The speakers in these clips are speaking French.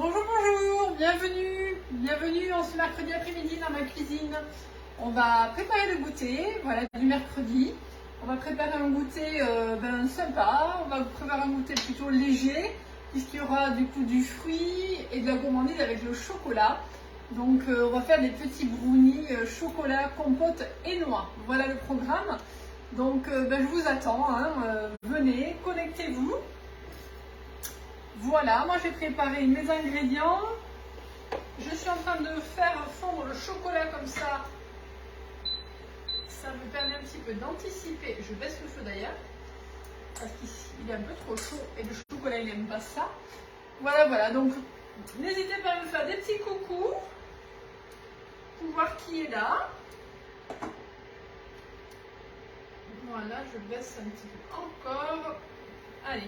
Bonjour, bonjour, bienvenue en ce mercredi après-midi dans ma cuisine. On va préparer le goûter, voilà, du mercredi. On va préparer un goûter sympa, on va préparer un goûter plutôt léger, puisqu'il y aura du coup du fruit et de la gourmandise avec le chocolat. Donc on va faire des petits brownies chocolat, compote et noix. Voilà le programme. Donc je vous attends, venez, connectez-vous. Voilà, moi j'ai préparé mes ingrédients. Je suis en train de faire fondre le chocolat comme ça. Ça me permet un petit peu d'anticiper. Je baisse le feu d'ailleurs, parce qu'il est un peu trop chaud et le chocolat il n'aime pas ça. Voilà, donc n'hésitez pas à me faire des petits coucous pour voir qui est là. Voilà, je baisse un petit peu encore. Allez.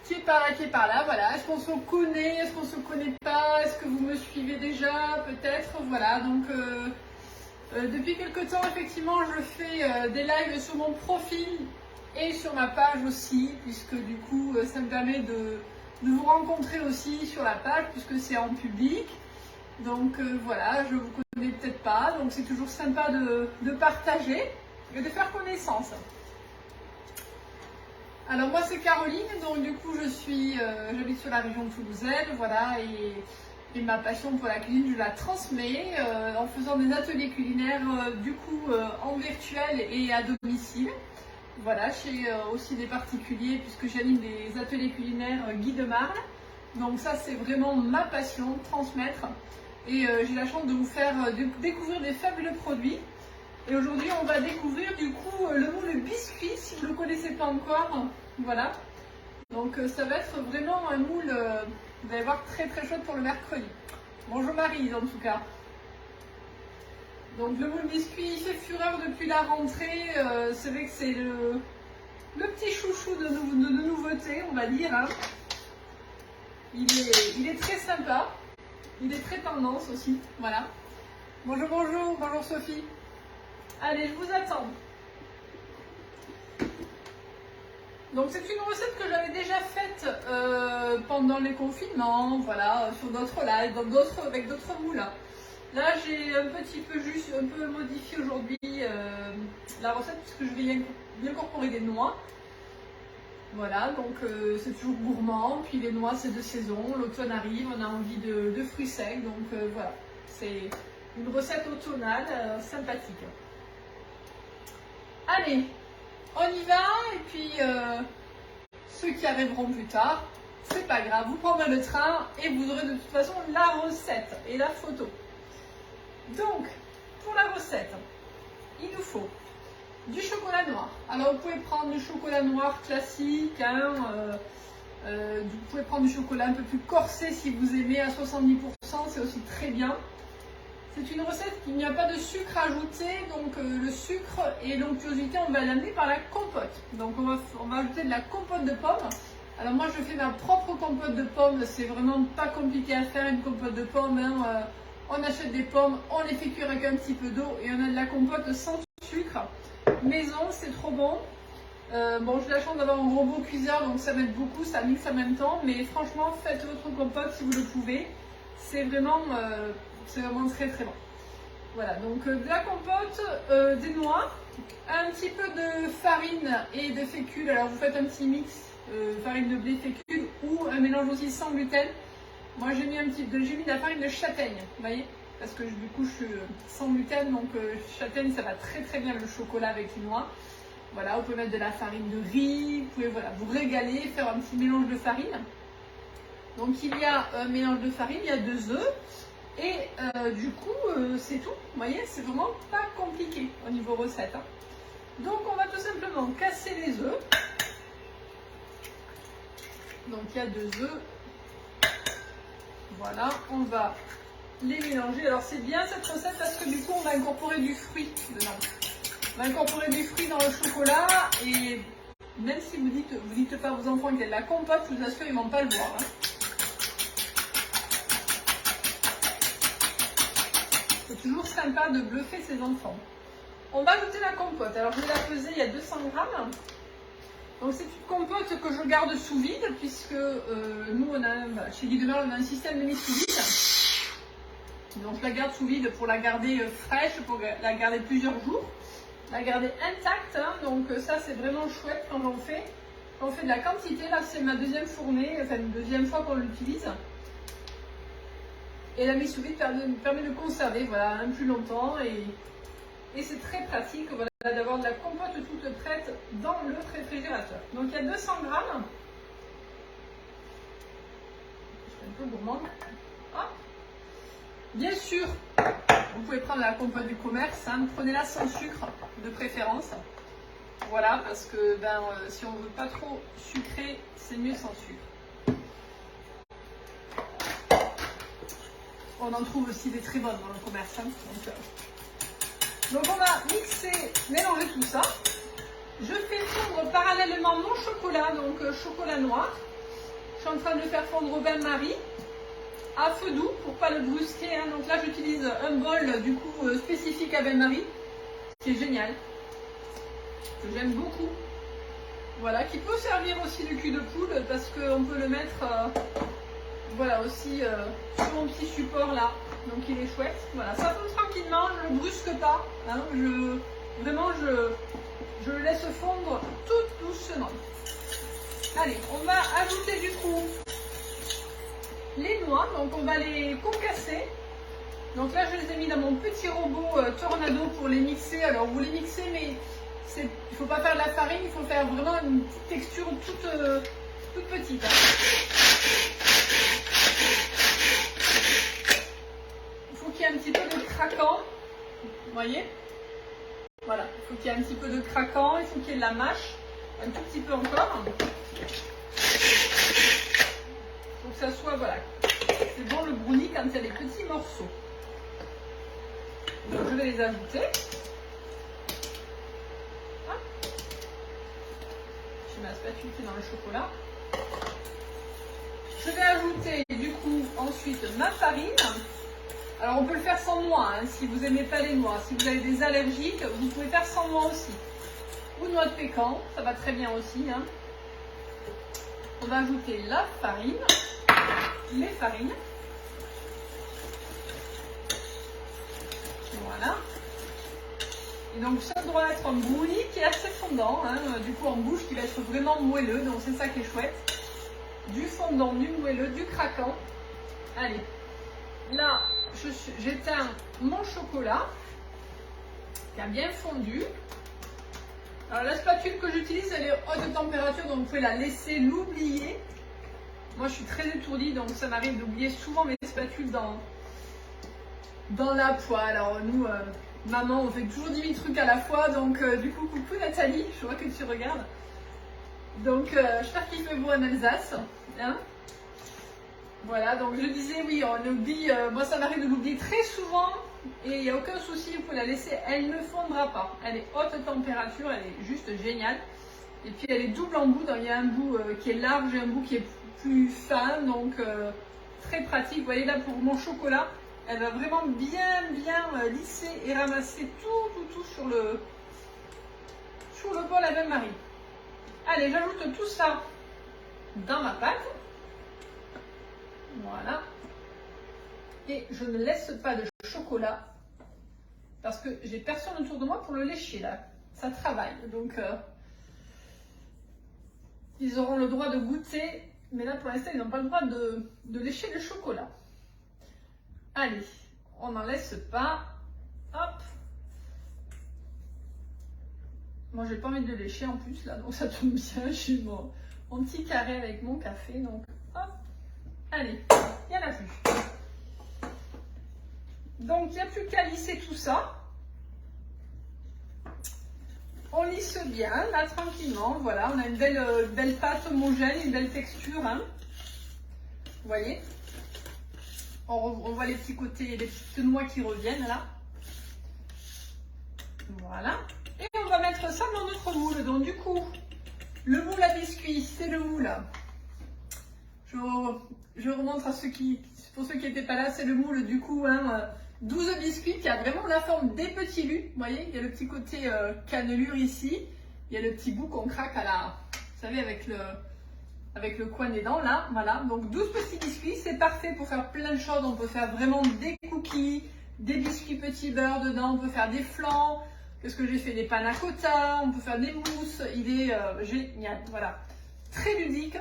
Qui est par là, voilà. Est-ce qu'on se connaît, est-ce qu'on se connaît pas, est-ce que vous me suivez déjà, peut-être, voilà. Donc, depuis quelques temps, effectivement, je fais des lives sur mon profil et sur ma page aussi, puisque du coup, ça me permet de vous rencontrer aussi sur la page, puisque c'est en public. Donc, voilà, je vous connais peut-être pas, donc c'est toujours sympa de partager et de faire connaissance. Alors moi c'est Caroline, donc du coup j'habite sur la région toulousaine, voilà, et ma passion pour la cuisine je la transmets en faisant des ateliers culinaires en virtuel et à domicile. Voilà, chez aussi des particuliers puisque j'anime des ateliers culinaires Guy de Marle. Donc ça c'est vraiment ma passion, transmettre. Et j'ai la chance de vous faire découvrir des fabuleux produits. Et aujourd'hui, on va découvrir du coup le moule biscuit, si vous ne le connaissez pas encore. Voilà. Donc ça va être vraiment un moule, vous allez voir, très très chouette pour le mercredi. Bonjour Marie, en tout cas. Donc le moule biscuit, il fait fureur depuis la rentrée. C'est vrai que c'est le petit chouchou de nouveauté, on va dire. Hein. Il est très sympa. Il est très tendance aussi. Voilà. Bonjour Sophie. Allez, je vous attends. Donc c'est une recette que j'avais déjà faite pendant les confinements, voilà, sur d'autres lives, avec d'autres moules. Là j'ai un peu modifié aujourd'hui la recette puisque je vais y incorporer des noix. Voilà, donc c'est toujours gourmand, puis les noix c'est de saison, l'automne arrive, on a envie de fruits secs, donc voilà, c'est une recette automnale sympathique. Allez, on y va, et puis ceux qui arriveront plus tard, c'est pas grave, vous prendrez le train et vous aurez de toute façon la recette et la photo. Donc, pour la recette, il nous faut du chocolat noir. Alors vous pouvez prendre du chocolat noir classique, vous pouvez prendre du chocolat un peu plus corsé si vous aimez à 70%, c'est aussi très bien. C'est une recette qui n'y a pas de sucre ajouté, donc le sucre et l'onctuosité, on va l'amener par la compote. Donc on va ajouter de la compote de pommes. Alors moi je fais ma propre compote de pommes, c'est vraiment pas compliqué à faire une compote de pommes. Hein. On achète des pommes, on les fait cuire avec un petit peu d'eau et on a de la compote sans sucre. Maison, c'est trop bon. Bon, j'ai la chance d'avoir un robot cuiseur, donc ça m'aide beaucoup, ça mixe en même temps. Mais franchement, faites votre compote si vous le pouvez. C'est vraiment très très bon. Voilà, donc de la compote, des noix, un petit peu de farine et de fécule. Alors vous faites un petit mix farine de blé, fécule ou un mélange aussi sans gluten. Moi j'ai mis de la farine de châtaigne, vous voyez, parce que du coup je suis sans gluten, donc châtaigne ça va très très bien le chocolat avec les noix. Voilà, vous pouvez mettre de la farine de riz, vous pouvez vous régaler, faire un petit mélange de farine. Donc il y a un mélange de farine, il y a 2 œufs. Et du coup, c'est tout. Vous voyez, c'est vraiment pas compliqué au niveau recette. Hein. Donc, on va tout simplement casser les œufs. Donc, il y a 2 œufs. Voilà, on va les mélanger. Alors, c'est bien cette recette parce que du coup, on va incorporer du fruit dedans. On va incorporer du fruit dans le chocolat. Et même si vous dites pas à vos enfants qu'il y a de la compote, je vous assure, ils ne vont pas le voir. Hein. C'est toujours sympa de bluffer ses enfants. On va ajouter la compote. Alors je vais la peser, il y a 200 grammes. Donc c'est une compote que je garde sous vide puisque nous on a chez Guy Demerle on a un système de mise sous vide. Donc je la garde sous vide pour la garder fraîche, pour la garder plusieurs jours, la garder intacte. Hein. Donc ça c'est vraiment chouette quand on fait. Quand on fait de la quantité, là c'est ma deuxième fournée, enfin une deuxième fois qu'on l'utilise. Et la mise sous vide permet de conserver voilà, plus longtemps et c'est très pratique voilà, d'avoir de la compote toute prête dans le réfrigérateur. Donc il y a 200 grammes. Je suis un peu gourmande. Hop. Bien sûr, vous pouvez prendre la compote du commerce, hein, prenez-la sans sucre de préférence. Voilà, parce que si on ne veut pas trop sucrer, c'est mieux sans sucre. On en trouve aussi des très bonnes dans le commerce. Hein, donc on va mixer, mélanger tout ça. Je fais fondre parallèlement mon chocolat, donc chocolat noir. Je suis en train de le faire fondre au bain-marie à feu doux pour pas le brusquer. Hein. Donc là j'utilise un bol du coup spécifique à bain-marie, qui est génial, que j'aime beaucoup. Voilà, qui peut servir aussi de cul de poule parce qu'on peut le mettre voilà aussi sur mon petit support là. Donc il est chouette. Voilà, ça tombe tranquillement, je ne le brusque pas. Hein. Vraiment je le laisse fondre tout doucement. Allez, on va ajouter du coup les noix, donc on va les concasser. Donc là je les ai mis dans mon petit robot Tornado pour les mixer. Alors vous les mixez mais il ne faut pas faire de la farine, il faut faire vraiment une petite texture toute petite. Hein. Il faut qu'il y ait un petit peu de craquant, vous voyez. Voilà, il faut qu'il y ait un petit peu de craquant, il faut qu'il y ait de la mâche, un tout petit peu encore. Faut que ça soit, voilà, c'est bon le brownie quand il y a des petits morceaux. Donc je vais les ajouter. Hop. J'ai ma spatule qui est dans le chocolat. Je vais ajouter du coup ensuite ma farine. Alors on peut le faire sans noix, hein, si vous n'aimez pas les noix. Si vous avez des allergiques, vous pouvez faire sans noix aussi. Ou noix de pécan, ça va très bien aussi. Hein. On va ajouter la farine, les farines. Voilà. Et donc ça doit être un brownie qui est assez fondant, hein, du coup en bouche qui va être vraiment moelleux, donc c'est ça qui est chouette. Du fondant, du moelleux, du craquant. Allez, là j'éteins mon chocolat qui a bien fondu. Alors la spatule que j'utilise elle est haute température, donc vous pouvez la laisser l'oublier. Moi je suis très étourdie, donc ça m'arrive d'oublier souvent mes spatules dans la poêle. Alors nous, maman, on fait toujours 10 000 trucs à la fois, donc du coup coucou Nathalie, je vois que tu regardes. Donc j'espère qu'il fait beau en Alsace. Hein. Voilà, donc je disais oui, on oublie, moi ça m'arrive de l'oublier très souvent et il n'y a aucun souci, vous pouvez la laisser, elle ne fondra pas. Elle est haute température, elle est juste géniale. Et puis elle est double en bout, donc il y a un bout qui est large et un bout qui est plus fin, donc très pratique. Vous voyez là pour mon chocolat, elle va vraiment bien lisser et ramasser tout sur le bol à bain-marie. Allez, j'ajoute tout ça dans ma pâte. Voilà. Et je ne laisse pas de chocolat parce que j'ai personne autour de moi pour le lécher là. Ça travaille. Donc ils auront le droit de goûter. Mais là pour l'instant ils n'ont pas le droit de lécher le chocolat. Allez, on n'en laisse pas. Hop. Moi j'ai pas envie de le lécher en plus là. Donc ça tombe bien. J'ai mon petit carré avec mon café. Donc hop. Allez, il n'y en a plus. Donc, il n'y a plus qu'à lisser tout ça. On lisse bien, là, tranquillement. Voilà, on a une belle pâte homogène, une belle texture. Hein. Vous voyez, on voit les petits côtés, les petites noix qui reviennent, là. Voilà. Et on va mettre ça dans notre moule. Donc, du coup, le moule à biscuits, c'est le moule. Je remontre à pour ceux qui n'étaient pas là, c'est le moule du coup, hein, 12 biscuits qui a vraiment la forme des petits lus. Vous voyez, il y a le petit côté cannelure ici, il y a le petit bout qu'on craque à savez, avec le coin des dents là, voilà. Donc 12 petits biscuits, c'est parfait pour faire plein de choses. On peut faire vraiment des cookies, des biscuits petits beurre dedans, on peut faire des flans. Qu'est-ce que j'ai fait? Des panna cotta, on peut faire des mousses. Il est génial, voilà. Très ludique.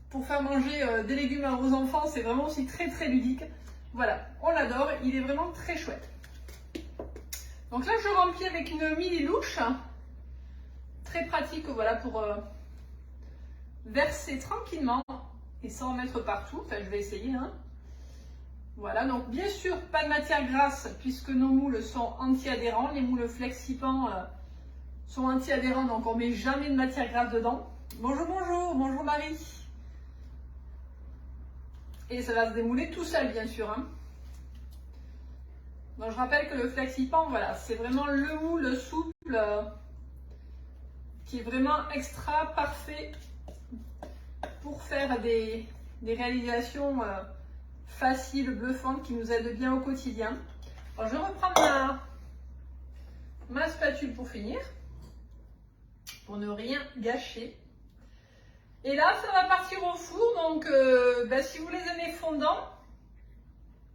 Pour faire manger des légumes à vos enfants, c'est vraiment aussi très très ludique. Voilà, on l'adore, il est vraiment très chouette. Donc là, je remplis avec une mini louche. Très pratique, voilà, pour verser tranquillement et sans en mettre partout. Enfin, je vais essayer, hein. Voilà, donc bien sûr, pas de matière grasse puisque nos moules sont anti-adhérents. Les moules Flexipan sont anti-adhérents, donc on ne met jamais de matière grasse dedans. Bonjour, bonjour, bonjour Marie. Et ça va se démouler tout seul, bien sûr, hein. Donc je rappelle que le Flexipan, voilà, c'est vraiment le moule souple qui est vraiment extra parfait pour faire des réalisations faciles, bluffantes, qui nous aident bien au quotidien. Alors je reprends ma spatule pour finir, pour ne rien gâcher. Et là, ça va partir au four. Donc, si vous les aimez fondants,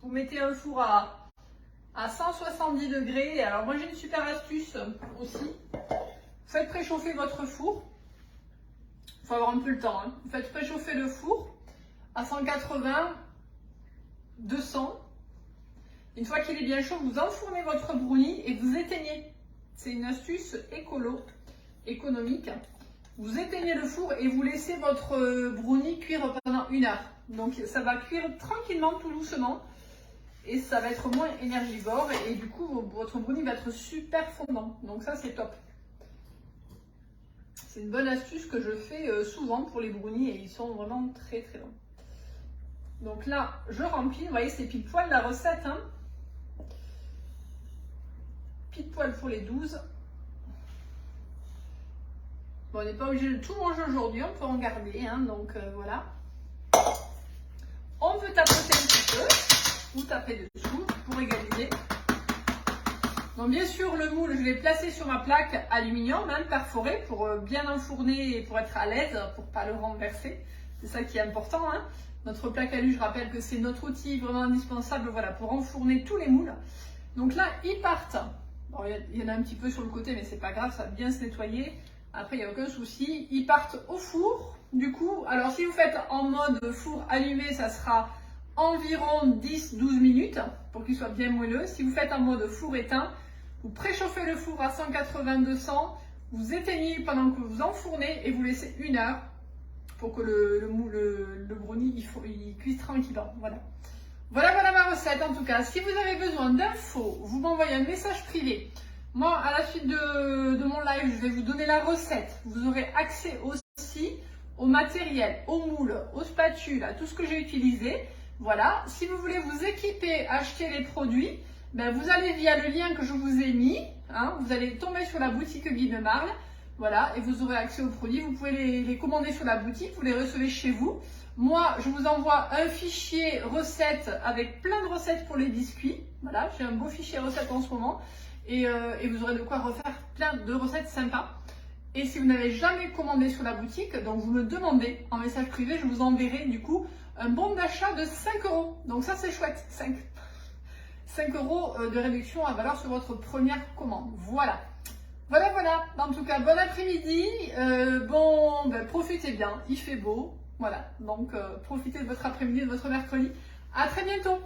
vous mettez un four à 170 degrés. Alors, moi, j'ai une super astuce aussi. Faites préchauffer votre four. Il faut avoir un peu le temps, hein. Vous faites préchauffer le four à 180, 200. Une fois qu'il est bien chaud, vous enfournez votre brownie et vous éteignez. C'est une astuce économique. Vous éteignez le four et vous laissez votre brownie cuire pendant 1 heure. Donc ça va cuire tranquillement, tout doucement. Et ça va être moins énergivore. Et du coup, votre brownie va être super fondant. Donc ça, c'est top. C'est une bonne astuce que je fais souvent pour les brownies. Et ils sont vraiment très très bons. Donc là, je remplis. Vous voyez, c'est pile poil la recette, hein. Pile poil pour les 12. Bon, on n'est pas obligé de tout manger aujourd'hui, on peut en garder, hein, donc voilà. On peut tapoter un petit peu, ou taper dessous pour égaliser. Donc bien sûr, le moule, je l'ai placé sur ma plaque aluminium, hein, perforée, pour bien enfourner et pour être à l'aise, pour ne pas le renverser. C'est ça qui est important, hein. Notre plaque alu, je rappelle que c'est notre outil vraiment indispensable, voilà, pour enfourner tous les moules. Donc là, ils partent. Bon, il y en a un petit peu sur le côté, mais c'est pas grave, ça va bien se nettoyer. Après, il n'y a aucun souci. Ils partent au four. Du coup, alors si vous faites en mode four allumé, ça sera environ 10-12 minutes pour qu'il soit bien moelleux. Si vous faites en mode four éteint, vous préchauffez le four à 180-200, vous éteignez pendant que vous enfournez et vous laissez 1 heure pour que le brownie il cuise tranquillement. Voilà. Voilà ma recette en tout cas. Si vous avez besoin d'infos, vous m'envoyez un message privé. Moi, à la suite de mon live, je vais vous donner la recette. Vous aurez accès aussi au matériel, aux moules, aux spatules, à tout ce que j'ai utilisé. Voilà. Si vous voulez vous équiper, acheter les produits, vous allez via le lien que je vous ai mis. Hein, vous allez tomber sur la boutique Guy de Marle. Voilà. Et vous aurez accès aux produits. Vous pouvez les commander sur la boutique. Vous les recevez chez vous. Moi, je vous envoie un fichier recette avec plein de recettes pour les biscuits. Voilà. J'ai un beau fichier recette en ce moment. Et vous aurez de quoi refaire plein de recettes sympas. Et si vous n'avez jamais commandé sur la boutique, donc vous me demandez en message privé, je vous enverrai du coup un bon d'achat de 5 €. Donc ça c'est chouette, 5 € de réduction à valeur sur votre première commande. Voilà. En tout cas, bon après-midi. Profitez bien, il fait beau. Voilà, donc profitez de votre après-midi, de votre mercredi. À très bientôt.